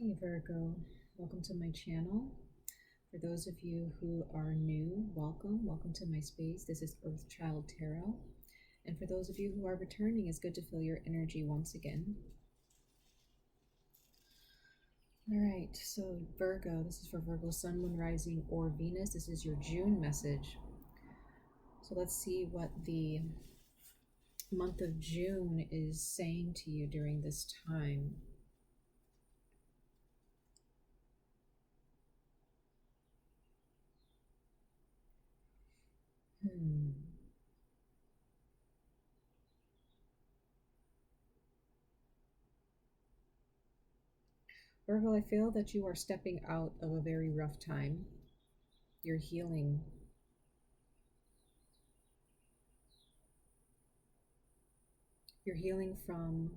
Hey Virgo, welcome to my channel. For those of you who are new, welcome to my space. This is Earthchild Tarot. And for those of you who are returning, it's good to feel your energy once again. All right, so Virgo, this is for Virgo, Sun, Moon, Rising, or Venus. This is your June message. So let's see what the month of June is saying to you during this time. Virgo, I feel that you are stepping out of a very rough time. You're healing. You're healing from...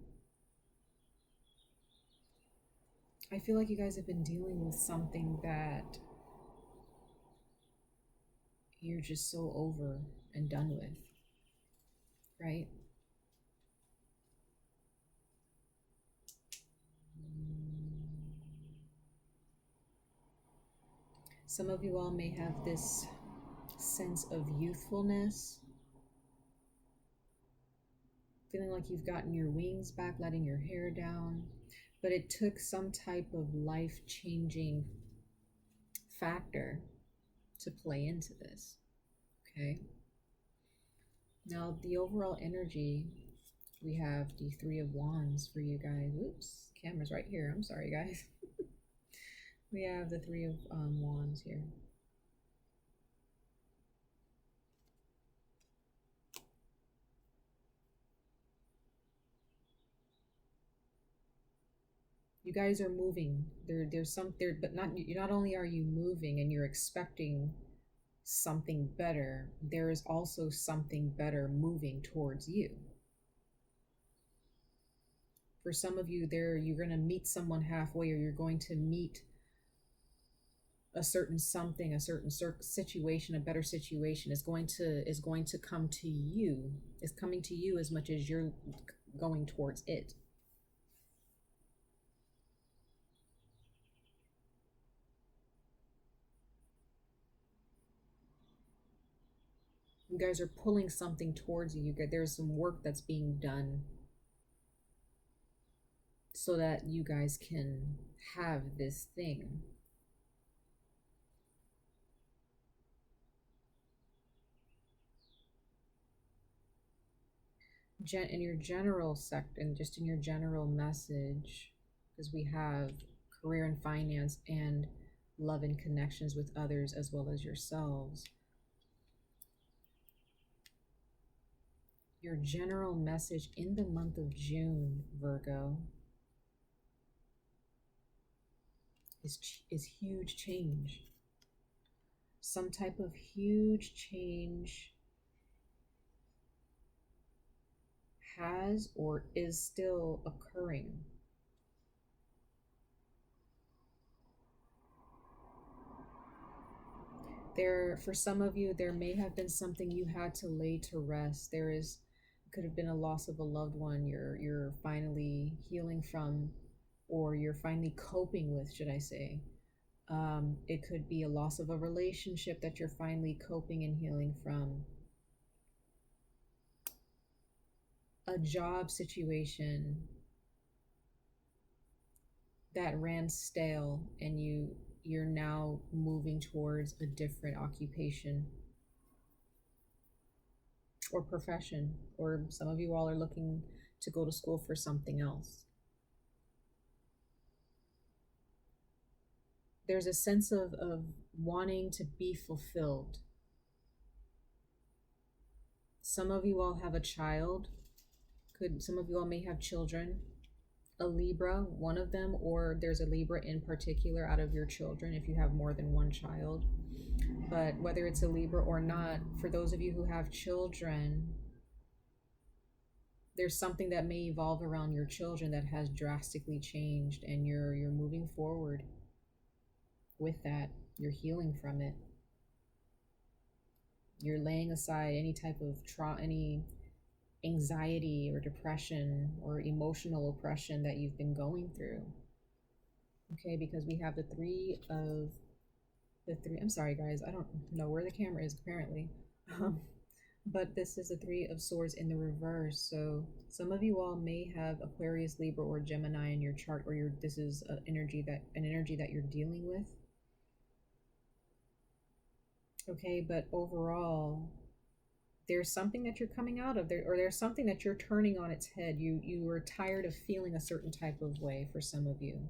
I feel like you guys have been dealing with something that you're just so over and done with, right? Some of you all may have this sense of youthfulness, feeling like you've gotten your wings back, letting your hair down, but it took some type of life-changing factor to play into this, okay? Now, the overall energy, we have the Three of Wands for you guys. Oops, camera's right here. I'm sorry, guys. We have the Three of Wands here. You guys are moving. But not only are you moving and you're expecting something better, there is also something better moving towards you. For some of you, you're going to meet someone halfway, or you're going to meet a certain something, a certain situation, a better situation is going to come to you. It's coming to you as much as you're going towards it. You guys are pulling something towards you. There's some work that's being done so that you guys can have this thing. In your general and just in your general message, because we have career and finance and love and connections with others as well as yourselves. Your general message in the month of June, Virgo, is huge change. Some type of huge change has or is still occurring. For some of you, there may have been something you had to lay to rest. Could have been a loss of a loved one you're finally healing from, or you're finally coping with, should I say. It could be a loss of a relationship that you're finally coping and healing from. A job situation that ran stale and you're now moving towards a different occupation or profession, or some of you all are looking to go to school for something else. There's a sense of wanting to be fulfilled. Some of you all have a child. Some of you all may have children. A Libra, one of them, or there's a Libra in particular out of your children if you have more than one child. But whether it's a Libra or not, for those of you who have children, there's something that may evolve around your children that has drastically changed, and you're moving forward with that. You're healing from it. You're laying aside any type of any anxiety or depression or emotional oppression that you've been going through. Okay, because we have I'm sorry guys, I don't know where the camera is apparently. Um, but this is the Three of Swords in the reverse. So some of you all may have Aquarius, Libra, or Gemini in your chart, or this is an energy that you're dealing with. Okay, but overall, there's something that you're coming out of there, or there's something that you're turning on its head. You are tired of feeling a certain type of way. For some of you,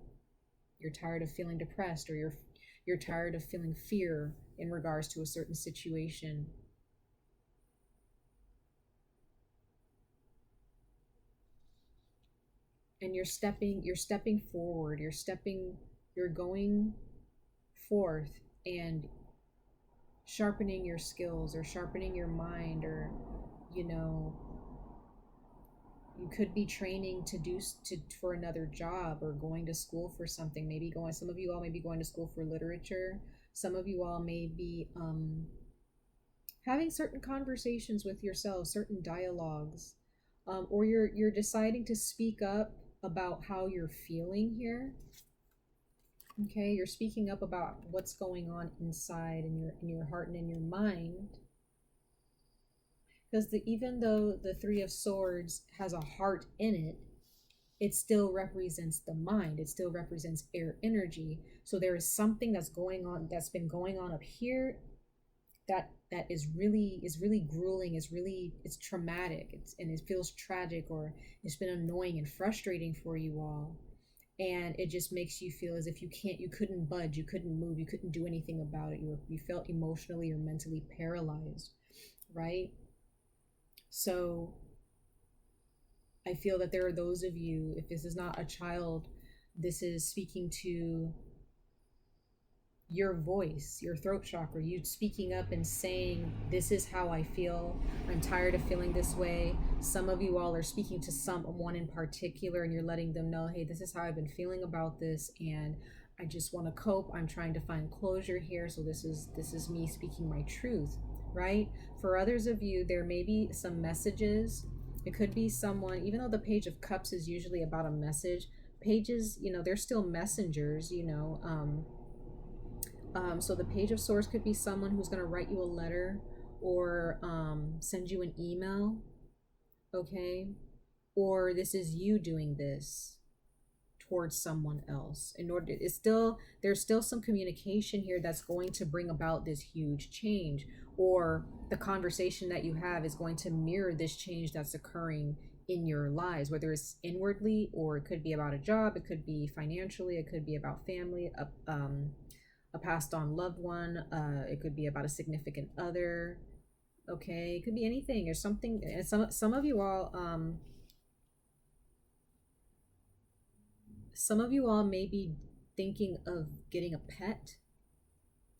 you're tired of feeling depressed, or you're tired of feeling fear in regards to a certain situation. And you're stepping forward, you're going forth and sharpening your skills, or sharpening your mind, or you know, you could be training for another job, or going to school for something. Some of you all may be going to school for literature. Some of you all may be having certain conversations with yourself, certain dialogues, or you're deciding to speak up about how you're feeling here. Okay, you're speaking up about what's going on inside in your heart and in your mind. Because even though the Three of Swords has a heart in it, it still represents the mind. It still represents air energy. So there is something that's been going on up here, that is really grueling, it's traumatic, and it feels tragic, or it's been annoying and frustrating for you all. And it just makes you feel as if you couldn't budge, you couldn't move, you couldn't do anything about it. You felt emotionally or mentally paralyzed, right? So I feel that there are those of you, if this is not a child, this is speaking to your voice, your throat chakra, you speaking up and saying, this is how I feel. I'm tired of feeling this way. Some of you all are speaking to someone in particular, and you're letting them know, hey, this is how I've been feeling about this, and I just want to cope. I'm trying to find closure here. So this is me speaking my truth, right? For others of you, there may be some messages. It could be someone, even though the Page of Cups is usually about a message, pages, they're still messengers, so the Page of Swords could be someone who's going to write you a letter, or send you an email, okay? Or this is you doing this towards someone else. There's still some communication here that's going to bring about this huge change, or the conversation that you have is going to mirror this change that's occurring in your lives, whether it's inwardly, or it could be about a job, it could be financially, it could be about family, a passed on loved one, it could be about a significant other, okay? It could be anything or something. And some of you all, may be thinking of getting a pet,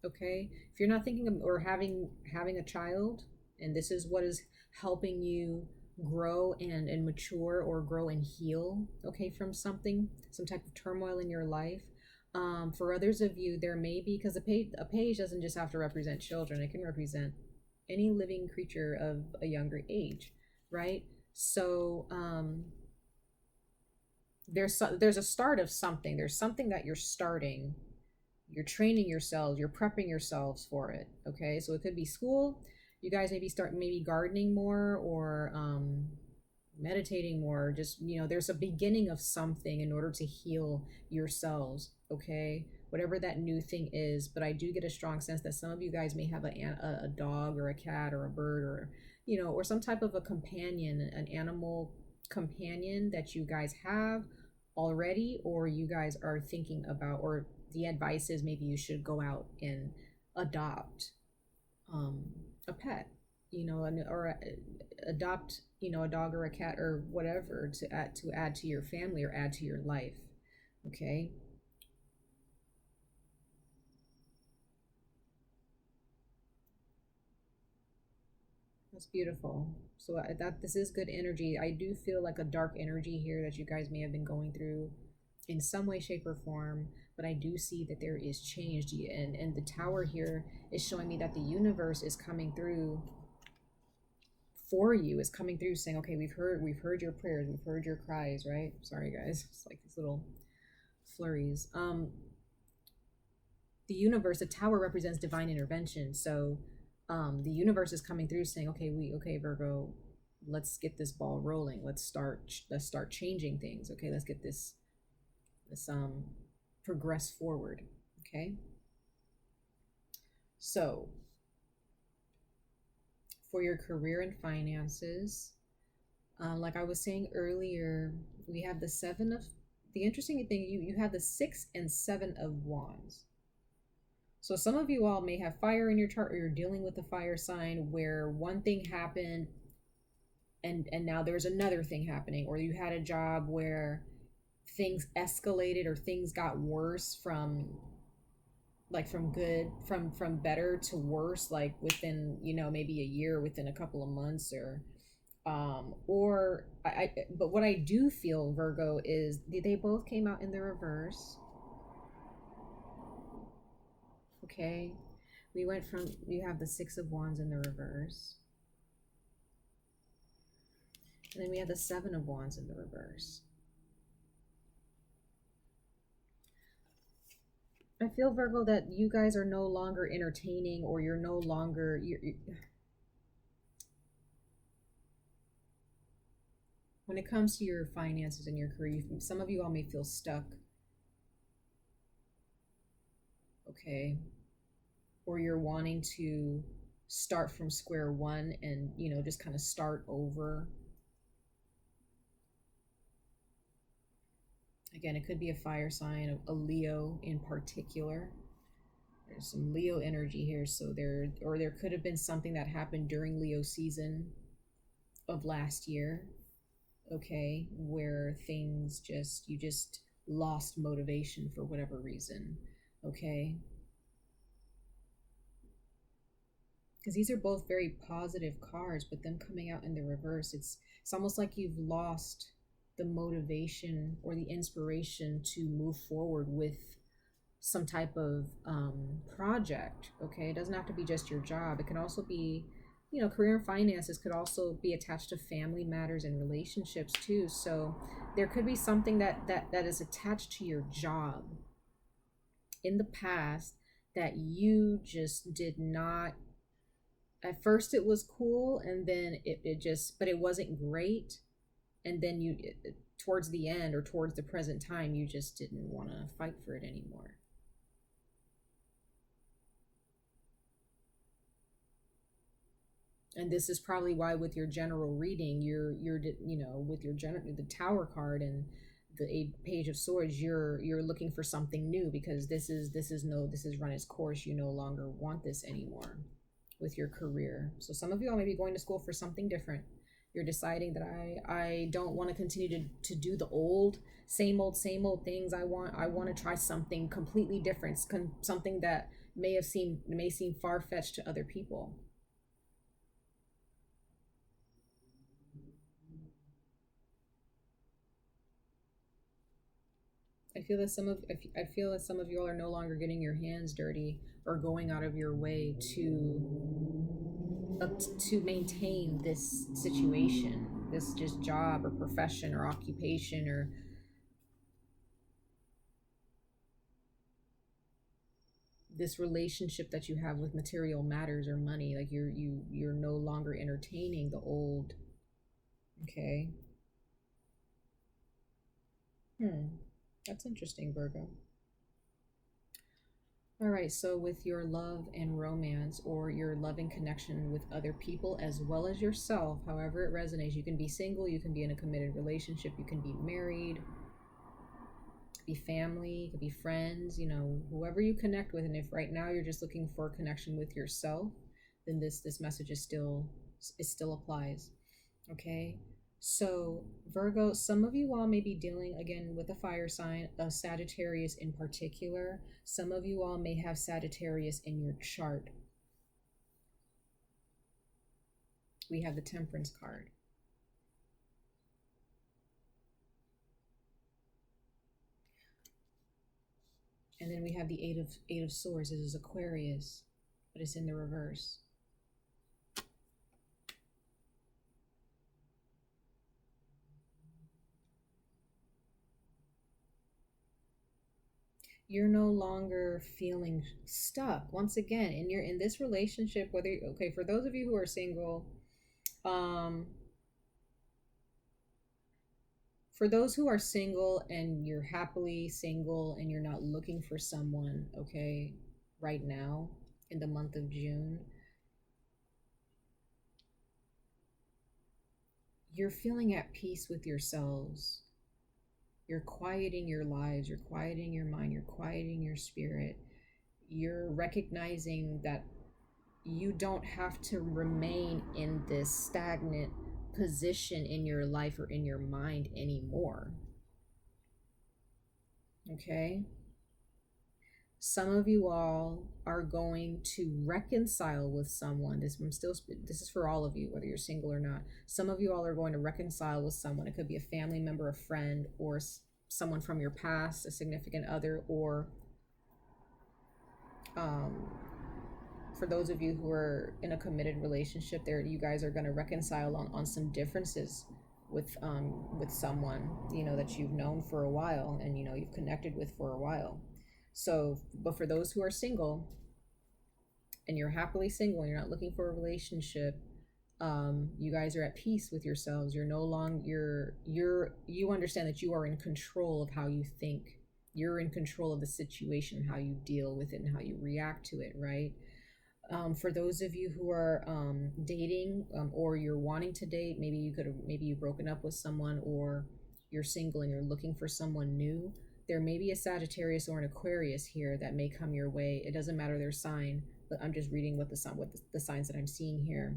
okay? If you're not thinking of, or having a child, and this is what is helping you grow and mature, or grow and heal, okay, from some type of turmoil in your life. For others of you, there may be, because a page doesn't just have to represent children, it can represent any living creature of a younger age, right? So there's a start of something. There's something that you're starting. You're training yourselves, you're prepping yourselves for it, okay? So it could be school. You guys maybe gardening more, or meditating more. Just, there's a beginning of something in order to heal yourselves, okay? Whatever that new thing is. But I do get a strong sense that some of you guys may have a dog, or a cat, or a bird, or or some type of a companion, an animal companion that you guys have already, or you guys are thinking about, or the advice is maybe you should go out and adopt a pet, or adopt, a dog or a cat or whatever, to add to your family, or add to your life, okay? That's beautiful. So this is good energy. I do feel like a dark energy here that you guys may have been going through in some way, shape, or form. But I do see that there is change, and the Tower here is showing me that the universe is coming through for you, is coming through saying, okay, we've heard your prayers, we've heard your cries, right? Sorry guys, it's like this little flurries. The universe, the tower represents divine intervention. So the universe is coming through saying, okay, Virgo, let's get this ball rolling. Let's start changing things. Okay, let's get this progress forward. Okay. So for your career and finances, like I was saying earlier, we have the interesting thing, you have the 6 and 7 of wands. So some of you all may have fire in your chart, or you're dealing with a fire sign where one thing happened and now there's another thing happening, or you had a job where things escalated or things got worse from better to worse, like within, maybe a year, within a couple of months, but what I do feel, Virgo, is they both came out in the reverse. Okay, you have the 6 of wands in the reverse, and then we have the 7 of wands in the reverse. I feel, Virgo, that you guys are no longer entertaining, or you're no longer when it comes to your finances and your career, some of you all may feel stuck. Okay, or you're wanting to start from square one and just kind of start over. Again, it could be a fire sign, a Leo in particular. There's some Leo energy here, so there could have been something that happened during Leo season of last year, okay, where you just lost motivation for whatever reason, okay? Because these are both very positive cards, but them coming out in the reverse, it's almost like you've lost the motivation or the inspiration to move forward with some type of project. Okay, it doesn't have to be just your job. It can also be, career and finances could also be attached to family matters and relationships too. So there could be something that is attached to your job in the past that you just did not. At first it was cool, and then but it wasn't great, and then towards the end, or towards the present time, you just didn't want to fight for it anymore. And this is probably why with your general reading, you're with the Tower card and the Page of Swords, you're looking for something new, because this has run its course. You no longer want this anymore with your career. So some of you all may be going to school for something different. You're deciding that I don't want to continue to do the same old things. I want to try something completely different, something that may seem far-fetched to other people. I feel that some of you all are no longer getting your hands dirty or going out of your way to maintain this situation, this just job or profession or occupation, or this relationship that you have with material matters or money. Like you're no longer entertaining the old. Okay. That's interesting, Virgo. All right, so with your love and romance, or your loving connection with other people as well as yourself, however it resonates, you can be single, you can be in a committed relationship, you can be married, it could be family, it could be friends, whoever you connect with. And if right now you're just looking for a connection with yourself, then this message still applies. Okay. So Virgo, some of you all may be dealing again with a fire sign, a Sagittarius in particular. Some of you all may have Sagittarius in your chart. We have the Temperance card. And then we have the Eight of Swords. This is Aquarius, but it's in the reverse. you're no longer feeling stuck. Once again, and you're in this relationship, whether, okay, for those of you who are single, um, for those who are single and you're happily single and you're not looking for someone, okay, right now in the month of June, you're feeling at peace with yourselves. You're quieting your lives, you're quieting your mind, you're quieting your spirit. You're recognizing that you don't have to remain in this stagnant position in your life or in your mind anymore. Okay? Some of you all are going to reconcile with someone. This is for all of you, whether you're single or not. Some of you all are going to reconcile with someone. It could be a family member, a friend, or someone from your past, a significant other, or for those of you who are in a committed relationship, there you guys are going to reconcile on some differences with someone, you know, that you've known for a while and you know you've connected with for a while. So, but for those who are single and you're happily single and you're not looking for a relationship, you guys are at peace with yourselves. You're no longer you understand that you are in control of how you think. You're in control of the situation, how you deal with it and how you react to it, right? For those of you who are dating, or you're wanting to date, maybe you've broken up with someone, or you're single and you're looking for someone new. There may be a Sagittarius or an Aquarius here that may come your way. It doesn't matter their sign, but I'm just reading what the signs that I'm seeing here.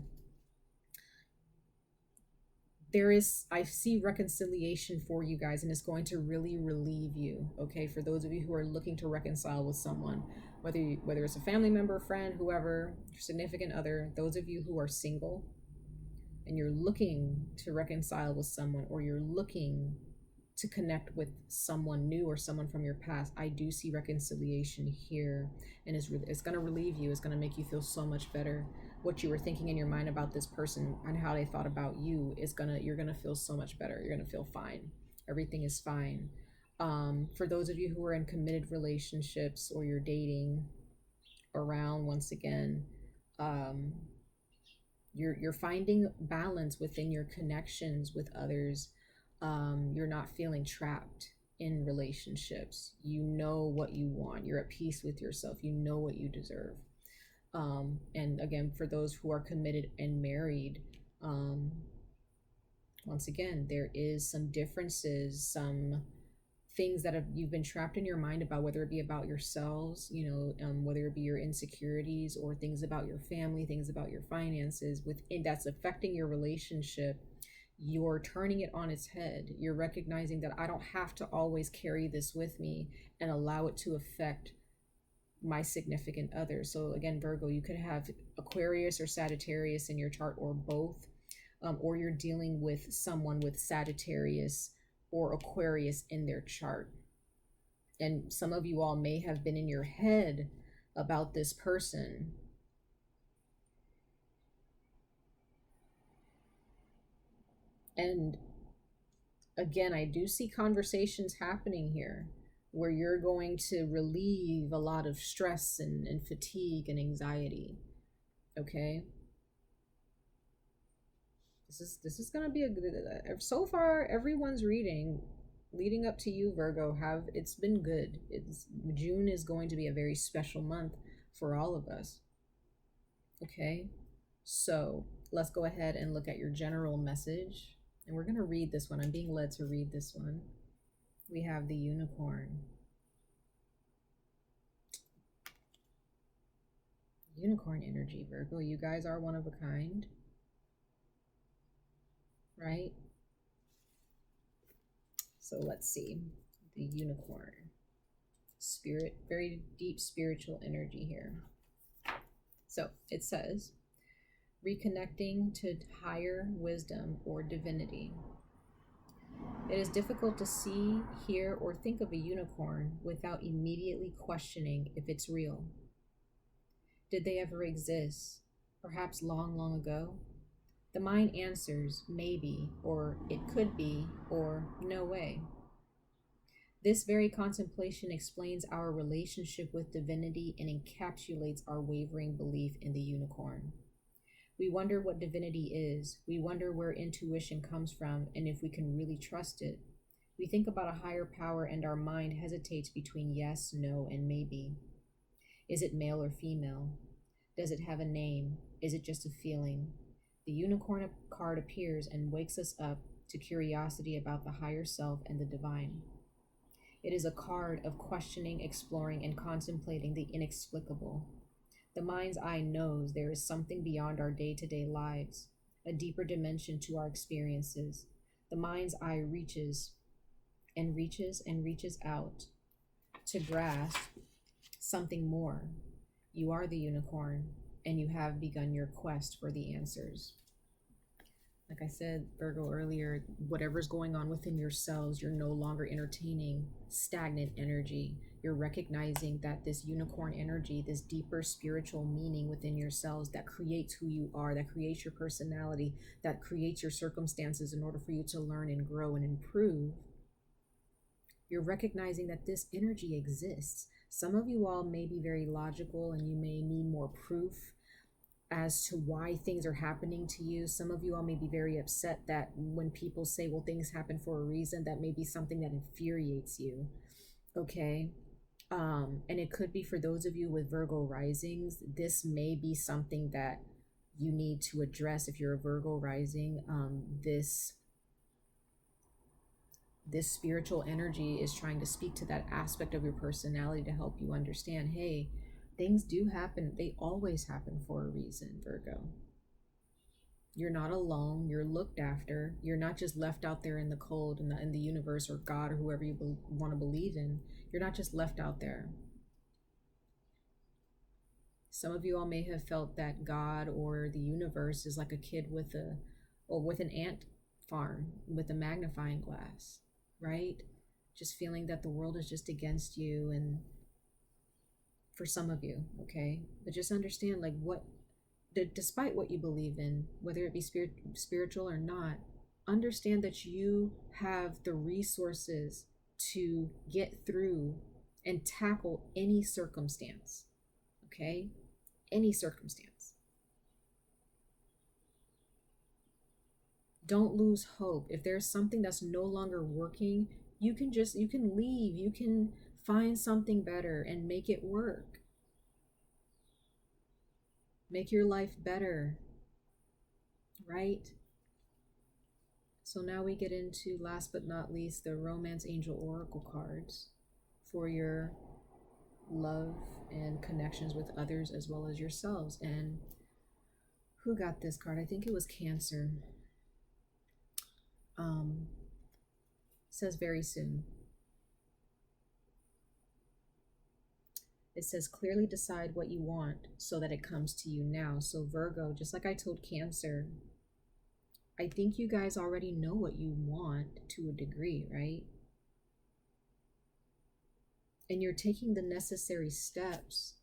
I see reconciliation for you guys, and it's going to really relieve you. Okay, for those of you who are looking to reconcile with someone, whether it's a family member, friend, whoever, your significant other, those of you who are single and you're looking to reconcile with someone, or you're looking to connect with someone new or someone from your past, I do see reconciliation here, and it's going to relieve you. It's going to make you feel so much better. What you were thinking in your mind about this person and how they thought about you you're gonna feel so much better. You're gonna feel fine. Everything is fine. For those of you who are in committed relationships or you're dating around, once again, you're finding balance within your connections with others. You're not feeling trapped in relationships. You know what you want. You're at peace with yourself. You know what you deserve. And again, for those who are committed and married, once again, there is some differences, some things that you've been trapped in your mind about, whether it be about yourselves, you know, whether it be your insecurities or things about your family, things about your finances, that's affecting your relationship. You're turning it on its head. You're recognizing that I don't have to always carry this with me and allow it to affect my significant other. So again, Virgo, you could have Aquarius or Sagittarius in your chart, or both, or you're dealing with someone with Sagittarius or Aquarius in their chart. And some of you all may have been in your head about this person. And again, I do see conversations happening here where you're going to relieve a lot of stress and fatigue and anxiety. Okay, this is going to be a good, so far everyone's reading leading up to you, Virgo, it's been good. June is going to be a very special month for all of us. Okay, so let's go ahead and look at your general message, and we're going to read this one. I'm being led to read this one. We have the unicorn. Unicorn energy, Virgo. You guys are one of a kind, right? So let's see. The unicorn. Spirit, very deep spiritual energy here. So it says, reconnecting to higher wisdom or divinity. It is difficult to see, hear, or think of a unicorn without immediately questioning if it's real. Did they ever exist? Perhaps long, long ago? The mind answers maybe, or it could be, or no way. This very contemplation explains our relationship with divinity and encapsulates our wavering belief in the unicorn. We wonder what divinity is. We wonder where intuition comes from and if we can really trust it. We think about a higher power and our mind hesitates between yes, no, and maybe. Is it male or female? Does it have a name? Is it just a feeling? The unicorn card appears and wakes us up to curiosity about the higher self and the divine. It is a card of questioning, exploring, and contemplating the inexplicable. The mind's eye knows there is something beyond our day-to-day lives, a deeper dimension to our experiences. The mind's eye reaches and reaches and reaches out to grasp something more. You are the unicorn, and you have begun your quest for the answers. Like I said, Virgo, earlier, whatever's going on within yourselves, you're no longer entertaining stagnant energy. You're recognizing that this unicorn energy, this deeper spiritual meaning within yourselves that creates who you are, that creates your personality, that creates your circumstances in order for you to learn and grow and improve. You're recognizing that this energy exists. Some of you all may be very logical and you may need more proof as to why things are happening to you. Some of you all may be very upset that when people say, well, things happen for a reason, that may be something that infuriates you. Okay. And it could be for those of you with Virgo risings, this may be something that you need to address if you're a Virgo rising. This spiritual energy is trying to speak to that aspect of your personality to help you understand, hey, things do happen. They always happen for a reason, Virgo. You're not alone. You're looked after. You're not just left out there in the cold, in the universe or God or whoever you want to believe in. You're not just left out there. Some of you all may have felt that God or the universe is like a kid with an ant farm with a magnifying glass, right? Just feeling that the world is just against you, and for some of you, okay? But just understand, like, despite what you believe in, whether it be spiritual or not, understand that you have the resources to get through and tackle any circumstance, okay? Any circumstance. Don't lose hope. If there's something that's no longer working, you can leave. You can find something better and make it work. Make your life better, right? So now we get into, last but not least, the Romance Angel Oracle cards for your love and connections with others as well as yourselves. And who got this card? I think it was Cancer. Says very soon. It says clearly decide what you want so that it comes to you now. So Virgo, just like I told Cancer, I think you guys already know what you want to a degree, right? And you're taking the necessary steps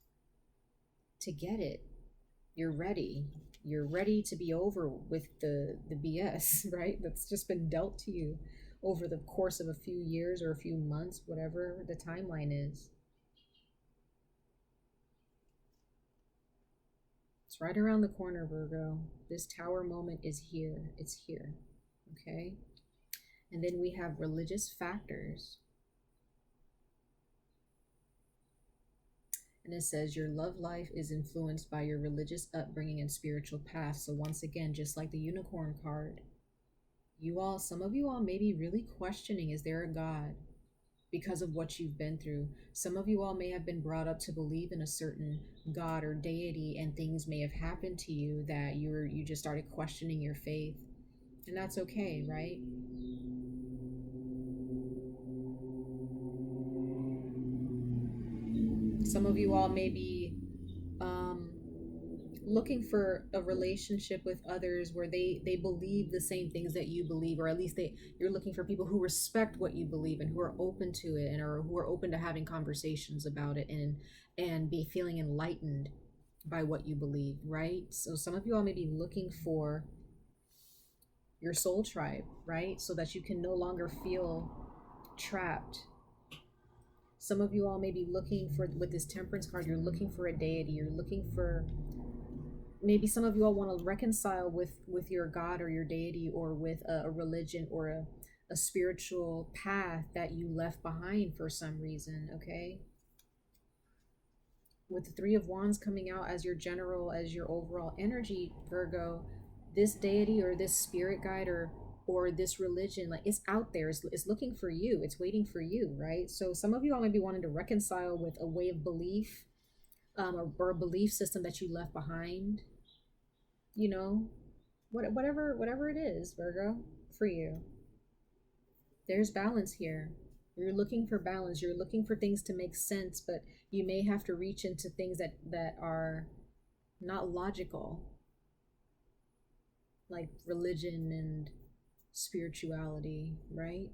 to get it. You're ready. You're ready to be over with the BS, right? That's just been dealt to you over the course of a few years or a few months, whatever the timeline is. It's right around the corner, Virgo. This Tower moment is here. It's here, okay? And then we have religious factors. And it says your love life is influenced by your religious upbringing and spiritual path. So once again, just like the unicorn card, some of you all may be really questioning, is there a God? Because of what you've been through. Some of you all may have been brought up to believe in a certain God or deity, and things may have happened to you that you just started questioning your faith. And that's okay, right? Some of you all may be looking for a relationship with others where they believe the same things that you believe, or at least you're looking for people who respect what you believe and who are open to it, or who are open to having conversations about it and be feeling enlightened by what you believe, right? So some of you all may be looking for your soul tribe, right? So that you can no longer feel trapped Some of you all may be looking for, with this Temperance card, you're looking for a deity. You're looking for, maybe some of you all want to reconcile with your God or your deity, or with a religion, or a spiritual path that you left behind for some reason, okay? With the Three of Wands coming out as your general, as your overall energy, Virgo, this deity or this spirit guide, or this religion, like, it's out there, it's looking for you, it's waiting for you, right? So some of you all might be wanting to reconcile with a way of belief, or a belief system that you left behind, you know, whatever it is, Virgo, for you. There's balance here. You're looking for balance. You're looking for things to make sense, but you may have to reach into things that are not logical, like religion and spirituality, right?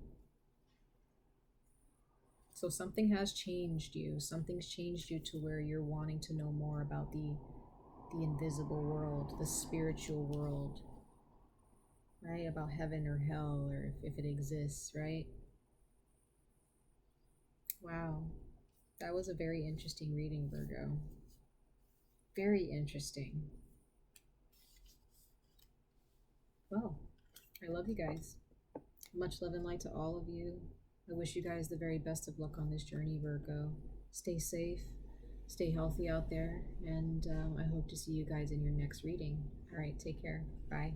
So something has changed you. Something's changed you to where you're wanting to know more about the invisible world, the spiritual world, right? About heaven or hell, or if it exists, right? Wow. That was a very interesting reading, Virgo. Very interesting. Well, I love you guys. Much love and light to all of you. I wish you guys the very best of luck on this journey, Virgo. Stay safe, stay healthy out there, and I hope to see you guys in your next reading. All right, take care. Bye.